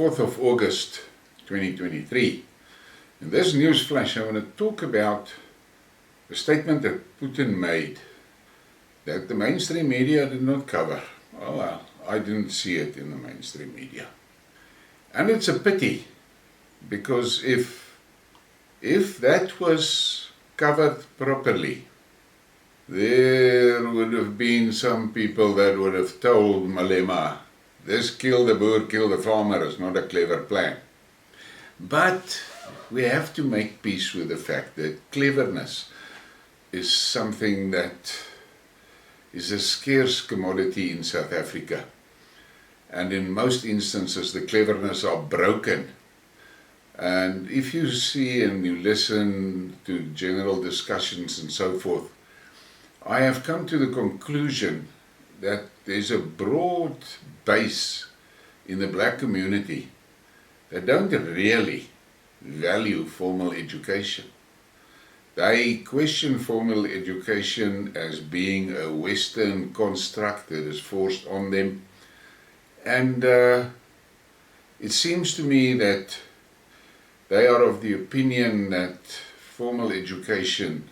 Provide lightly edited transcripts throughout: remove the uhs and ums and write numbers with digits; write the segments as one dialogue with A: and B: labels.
A: 4th of August 2023. In this news flash, I want to talk about a statement that Putin made that the mainstream media did not cover. Oh well, I didn't see it in the mainstream media. And it's a pity, because if that was covered properly, there would have been some people that would have told Malema, this kill the boer, kill the farmer is not a clever plan. But we have to make peace with the fact that cleverness is something that is a scarce commodity in South Africa. And in most instances, the cleverness are broken. And if you see and you listen to general discussions and so forth, I have come to the conclusion that there's a broad base in the black community that don't really value formal education. They question formal education as being a Western construct that is forced on them. And it seems to me that they are of the opinion that formal education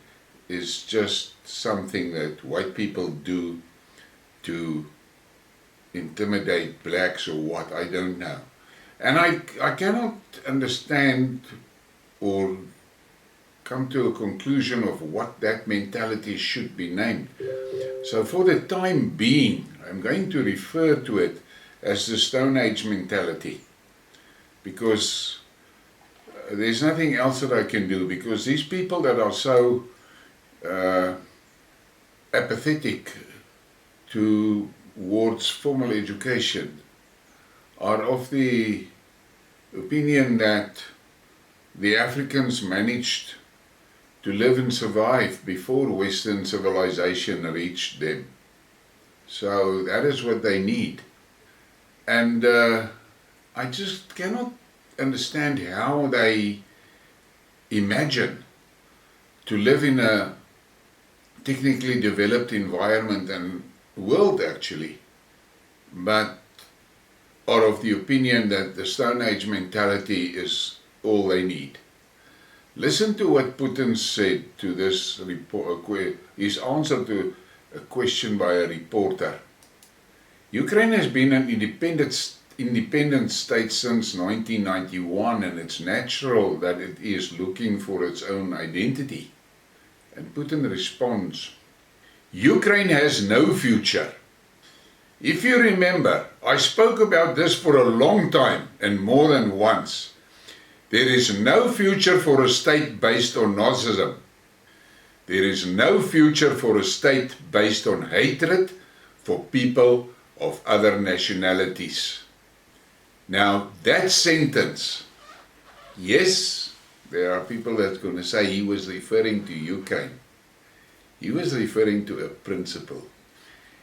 A: is just something that white people do to intimidate blacks or what, I don't know. And I cannot understand or come to a conclusion of what that mentality should be named. So for the time being, I'm going to refer to it as the Stone Age mentality, because there's nothing else that I can do, because these people that are so apathetic towards formal education are of the opinion that the Africans managed to live and survive before Western civilization reached them. So that is what they need. And I just cannot understand how they imagine to live in a technically developed environment and world actually, but are of the opinion that the Stone Age mentality is all they need. Listen to what Putin said to this report, his answer to a question by a reporter. Ukraine has been an independent state since 1991, and it's natural that it is looking for its own identity. And Putin responds, Ukraine has no future. If you remember, I spoke about this for a long time and more than once. There is no future for a state based on Nazism. There is no future for a state based on hatred for people of other nationalities. Now that sentence, yes, there are people that's going to say he was referring to Ukraine. He was referring to a principle.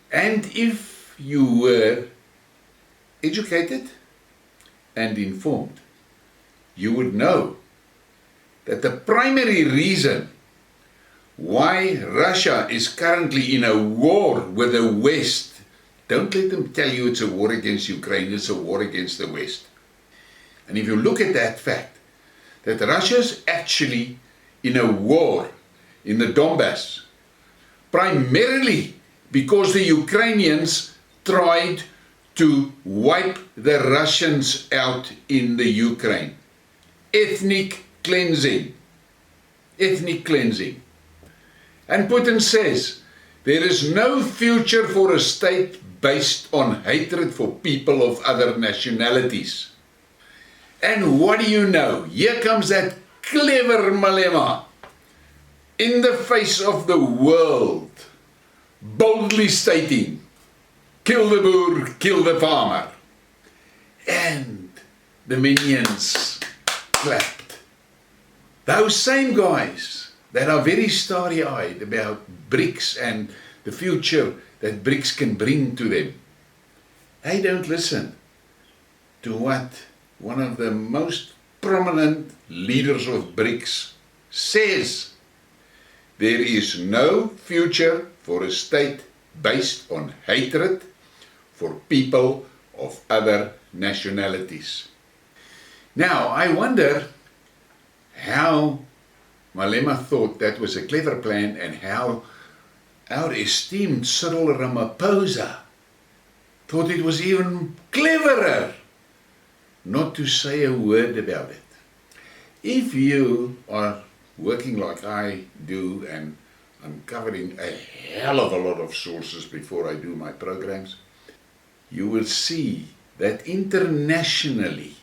A: And if you were educated and informed, you would know that the primary reason why Russia is currently in a war with the West, don't let them tell you it's a war against Ukraine, it's a war against the West. And if you look at that fact, that Russia is actually in a war in the Donbass, primarily because the Ukrainians tried to wipe the Russians out in the Ukraine. Ethnic cleansing. Ethnic cleansing. And Putin says, there is no future for a state based on hatred for people of other nationalities. And what do you know? Here comes that clever Malema, in the face of the world, boldly stating, kill the boer, kill the farmer. And the minions clapped. Those same guys that are very starry-eyed about BRICS and the future that BRICS can bring to them, they don't listen to what one of the most prominent leaders of BRICS says. There is no future for a state based on hatred for people of other nationalities. Now, I wonder how Malema thought that was a clever plan and how our esteemed Cyril Ramaphosa thought it was even cleverer not to say a word about it. If you are working like I do and uncovering a hell of a lot of sources before I do my programs, you will see that internationally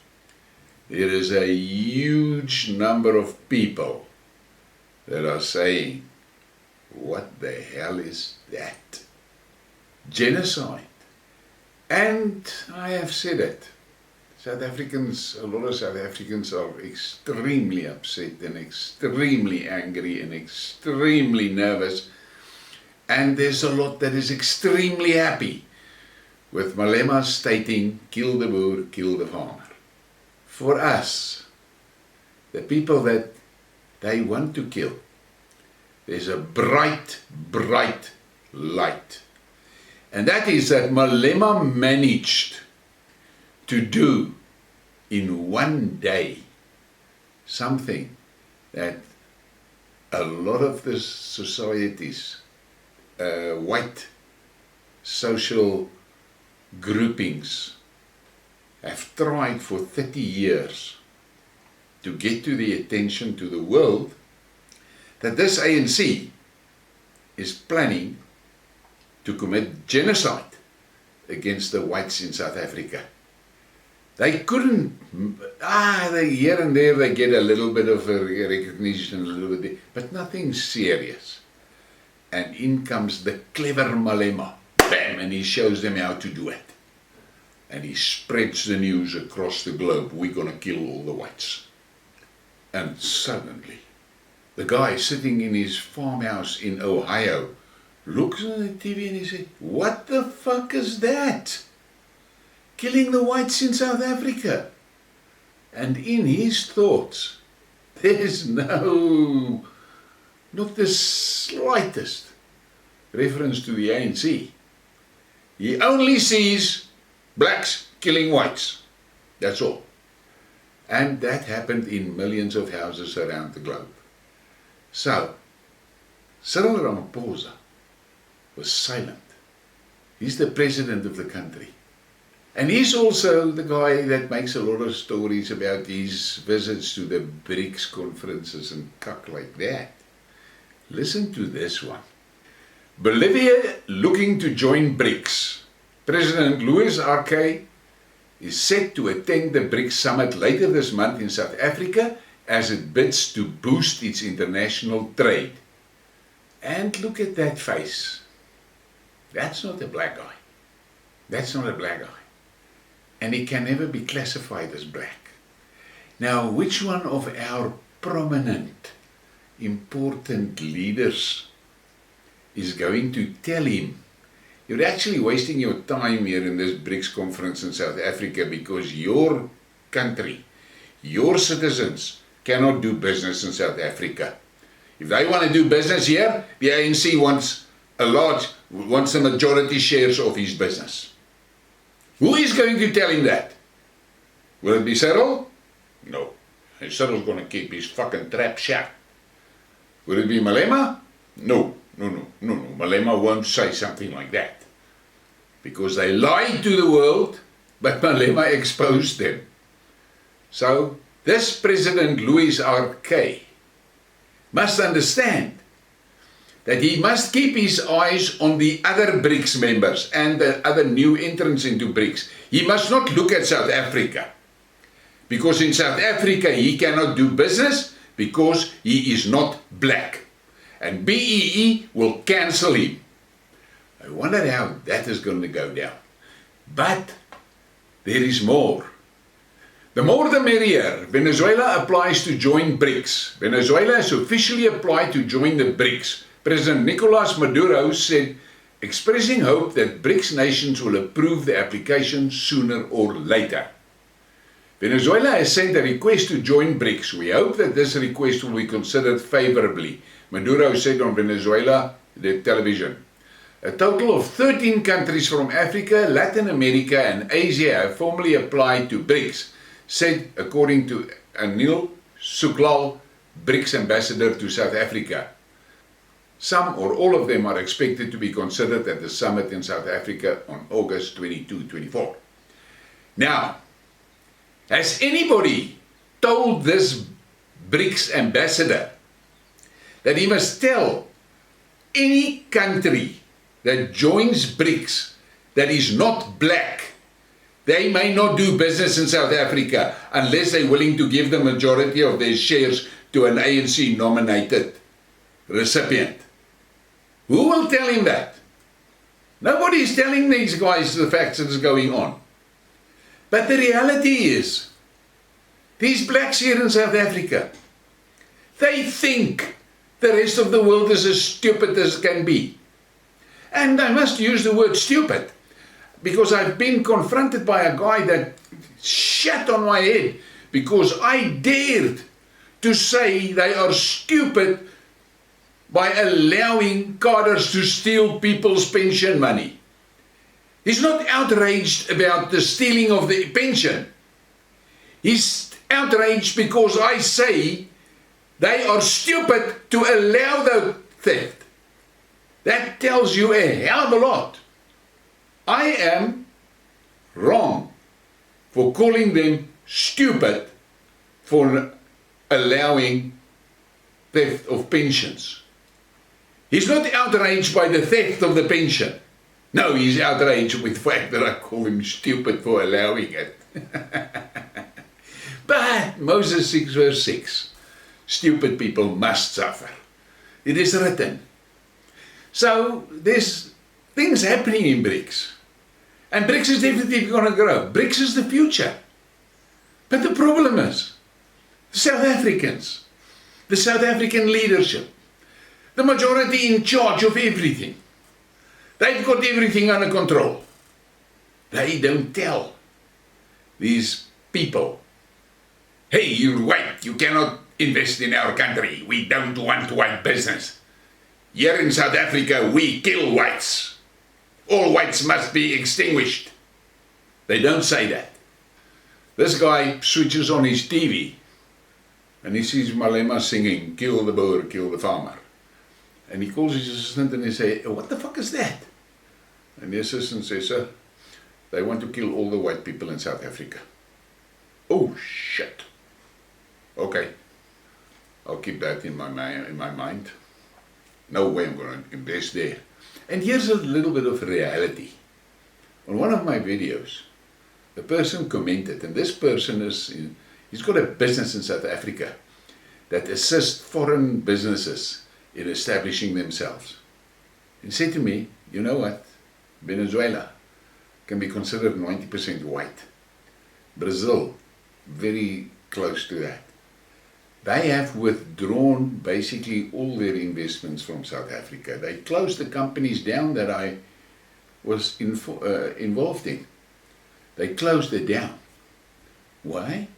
A: there is a huge number of people that are saying, what the hell is that? Genocide. And I have said it. South Africans, a lot of South Africans are extremely upset and extremely angry and extremely nervous. And there's a lot that is extremely happy with Malema stating, kill the boer, kill the farmer. For us, the people that they want to kill, there's a bright, bright light. And that is that Malema managed to do in one day something that a lot of the societies, white social groupings have tried for 30 years to get to the attention to the world that this ANC is planning to commit genocide against the whites in South Africa. They couldn't, here and there they get a little bit of a recognition, a little bit, but nothing serious. And in comes the clever Malema, bam, and he shows them how to do it. And he spreads the news across the globe, we're going to kill all the whites. And suddenly, the guy sitting in his farmhouse in Ohio looks on the TV and he says, what the fuck is that? Killing the whites in South Africa. And in his thoughts, there's not the slightest reference to the ANC. He only sees blacks killing whites. That's all. And that happened in millions of houses around the globe. So, Cyril Ramaphosa was silent. He's the president of the country. And he's also the guy that makes a lot of stories about his visits to the BRICS conferences and cuck like that. Listen to this one. Bolivia looking to join BRICS. President Luis Arce is set to attend the BRICS summit later this month in South Africa as it bids to boost its international trade. And look at that face. That's not a black guy. That's not a black guy. And he can never be classified as black. Now, which one of our prominent, important leaders is going to tell him, you're actually wasting your time here in this BRICS conference in South Africa because your country, your citizens cannot do business in South Africa. If they want to do business here, the ANC wants the majority shares of his business. Who is going to tell him that? Will it be Cyril? No. And Cyril's going to keep his fucking trap shut. Will it be Malema? No. Malema won't say something like that. Because they lied to the world, but Malema exposed them. So, this President Luis Arce must understand that he must keep his eyes on the other BRICS members and the other new entrants into BRICS. He must not look at South Africa. Because in South Africa he cannot do business because he is not black. And BEE will cancel him. I wonder how that is going to go down. But there is more. The more the merrier. Venezuela applies to join BRICS. Venezuela has officially applied to join the BRICS. President Nicolas Maduro said, expressing hope that BRICS nations will approve the application sooner or later. Venezuela has sent a request to join BRICS. We hope that this request will be considered favorably, Maduro said on Venezuela television. A total of 13 countries from Africa, Latin America and Asia have formally applied to BRICS. said, according to Anil Suklal, BRICS ambassador to South Africa, some or all of them are expected to be considered at the summit in South Africa on August 22-24. Now, has anybody told this BRICS ambassador that he must tell any country that joins BRICS that is not black, they may not do business in South Africa unless they're willing to give the majority of their shares to an ANC nominated recipient? Who will tell him that? Nobody is telling these guys the facts that is going on. But the reality is, these blacks here in South Africa, they think the rest of the world is as stupid as can be. And I must use the word stupid, because I've been confronted by a guy that shat on my head because I dared to say they are stupid by allowing cadres to steal people's pension money. He's not outraged about the stealing of the pension. He's outraged because I say they are stupid to allow the theft. That tells you a hell of a lot. I am wrong for calling them stupid for allowing theft of pensions. He's not outraged by the theft of the pension. No, he's outraged with the fact that I call him stupid for allowing it. But Moses 6 verse 6, stupid people must suffer. It is written. So there's things happening in BRICS. And BRICS is definitely going to grow. BRICS is the future. But the problem is, the South Africans, the South African leadership, the majority in charge of everything, they've got everything under control. They don't tell these people, hey, you're white, you cannot invest in our country. We don't want white business. Here in South Africa, we kill whites. All whites must be extinguished. They don't say that. This guy switches on his TV and he sees Malema singing, kill the boer, kill the farmer. And he calls his assistant and he says, what the fuck is that? And the assistant says, sir, they want to kill all the white people in South Africa. Oh shit. Okay, I'll keep that in my mind. No way I'm going to invest there. And here's a little bit of reality. On one of my videos, the person commented, and this person he's got a business in South Africa that assists foreign businesses in establishing themselves. He said to me, you know what, Venezuela can be considered 90% white. Brazil, very close to that. They have withdrawn basically all their investments from South Africa. They closed the companies down that I was involved in. They closed it down. Why?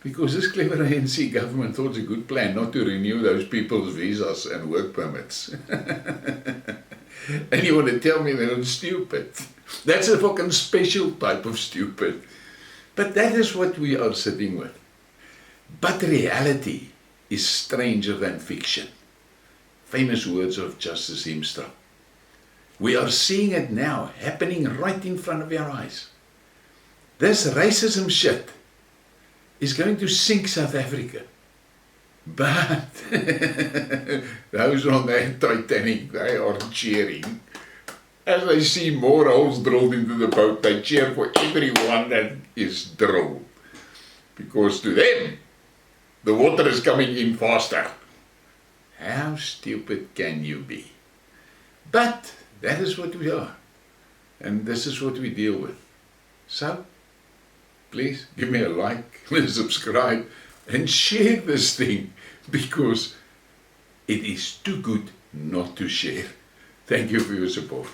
A: Because this clever ANC government thought it's a good plan not to renew those people's visas and work permits. And you want to tell me they're not stupid? That's a fucking special type of stupid. But that is what we are sitting with. But reality is stranger than fiction. Famous words of Justice Hemstra. We are seeing it now, happening right in front of our eyes. This racism shit is going to sink South Africa. But those on that Titanic, they are cheering. As they see more holes drilled into the boat, they cheer for everyone that is drilled. Because to them, the water is coming in faster. How stupid can you be? But that is what we are. And this is what we deal with. So, please give me a like, subscribe, and share this thing, because it is too good not to share. Thank you for your support.